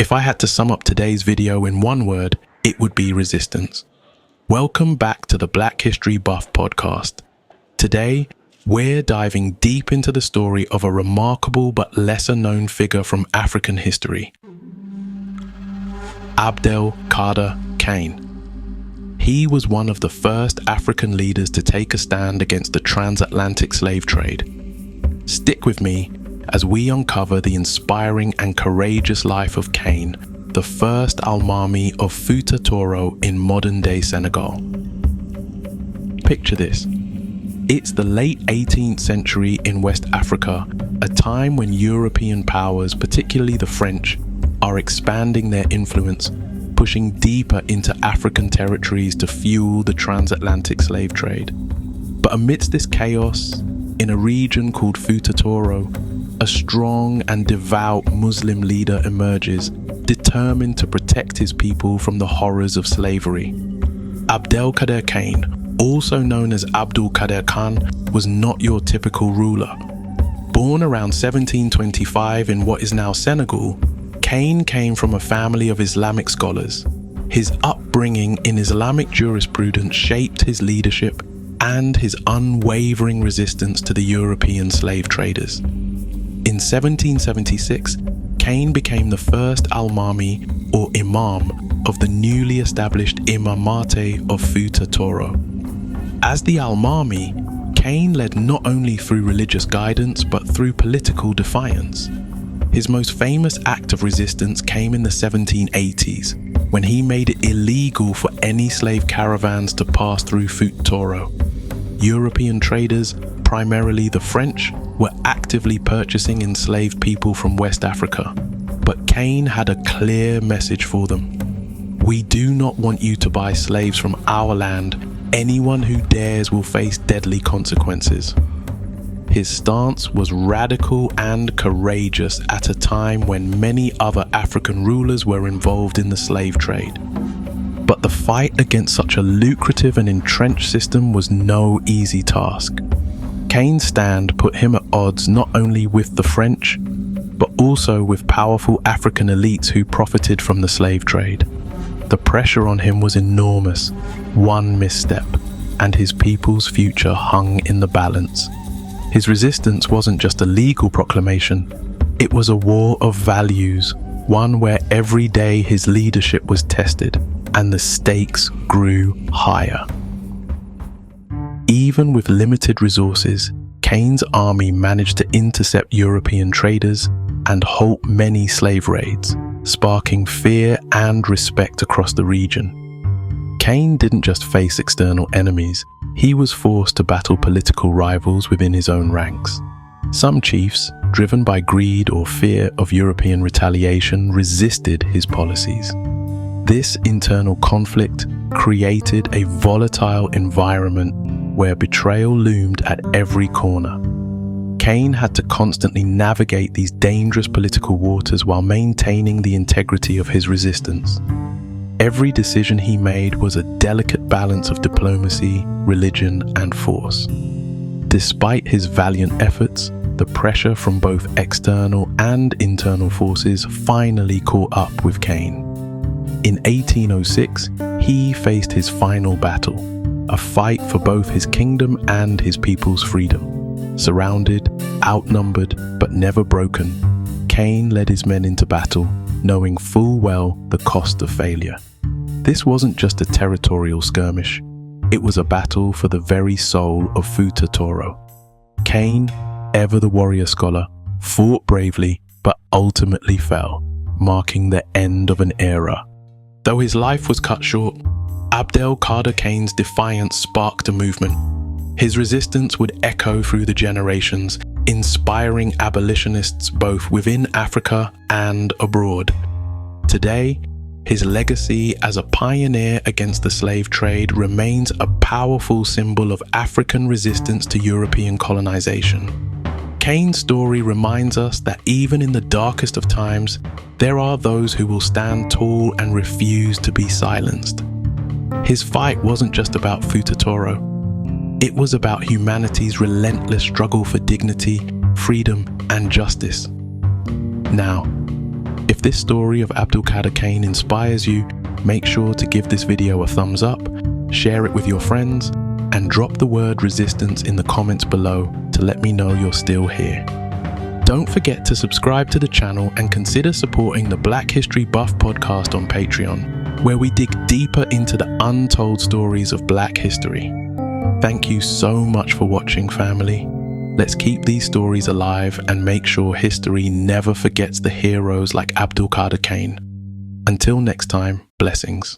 If I had to sum up today's video in one word, it would be resistance. Welcome back to the Black History Buff podcast. Today, we're diving deep into the story of a remarkable but lesser-known figure from African history, Abdel Kader Kane. He was one of the first African leaders to take a stand against the transatlantic slave trade. Stick with me as we uncover the inspiring and courageous life of Kane, the first Almaami of Futa Toro in modern-day Senegal. Picture this. It's the late 18th century in West Africa, a time when European powers, particularly the French, are expanding their influence, pushing deeper into African territories to fuel the transatlantic slave trade. But amidst this chaos, in a region called Futa Toro, a strong and devout Muslim leader emerges, determined to protect his people from the horrors of slavery. Abdel Kader Kane, also known as Abdel Kader Kane, was not your typical ruler. Born around 1725 in what is now Senegal, Kane came from a family of Islamic scholars. His upbringing in Islamic jurisprudence shaped his leadership and his unwavering resistance to the European slave traders. In 1776, Kane became the first Almaami, or Imam, of the newly established Imamate of Futa Toro. As the Almaami, Kane led not only through religious guidance but through political defiance. His most famous act of resistance came in the 1780s, when he made it illegal for any slave caravans to pass through Futa Toro. European traders, primarily the French, were actively purchasing enslaved people from West Africa. But Kane had a clear message for them. We do not want you to buy slaves from our land. Anyone who dares will face deadly consequences. His stance was radical and courageous at a time when many other African rulers were involved in the slave trade. But the fight against such a lucrative and entrenched system was no easy task. Kane's stand put him at odds not only with the French, but also with powerful African elites who profited from the slave trade. The pressure on him was enormous. One misstep, and his people's future hung in the balance. His resistance wasn't just a legal proclamation, it was a war of values, one where every day his leadership was tested, and the stakes grew higher. Even with limited resources, Kane's army managed to intercept European traders and halt many slave raids, sparking fear and respect across the region. Kane didn't just face external enemies, he was forced to battle political rivals within his own ranks. Some chiefs, driven by greed or fear of European retaliation, resisted his policies. This internal conflict created a volatile environment where betrayal loomed at every corner. Kane had to constantly navigate these dangerous political waters while maintaining the integrity of his resistance. Every decision he made was a delicate balance of diplomacy, religion, and force. Despite his valiant efforts, the pressure from both external and internal forces finally caught up with Kane. In 1806, he faced his final battle, a fight for both his kingdom and his people's freedom. Surrounded, outnumbered, but never broken, Kane led his men into battle, knowing full well the cost of failure. This wasn't just a territorial skirmish, it was a battle for the very soul of Futa Toro. Kane, ever the warrior scholar, fought bravely but ultimately fell, marking the end of an era. Though his life was cut short, Abdel Kader Kane's defiance sparked a movement. His resistance would echo through the generations, inspiring abolitionists both within Africa and abroad. Today, his legacy as a pioneer against the slave trade remains a powerful symbol of African resistance to European colonization. Kane's story reminds us that even in the darkest of times, there are those who will stand tall and refuse to be silenced. His fight wasn't just about Futa Toro. It was about humanity's relentless struggle for dignity, freedom, and justice. Now, If this story of Abdel Kader Kane inspires you, make sure to give this video a thumbs up, share it with your friends, and drop the word resistance in the comments below to let me know you're still here. Don't forget to subscribe to the channel and consider supporting the Black History Buff podcast on Patreon, where we dig deeper into the untold stories of Black history. Thank you so much for watching, family. Let's keep these stories alive and make sure history never forgets the heroes like Abdel Kader Kane. Until next time, blessings.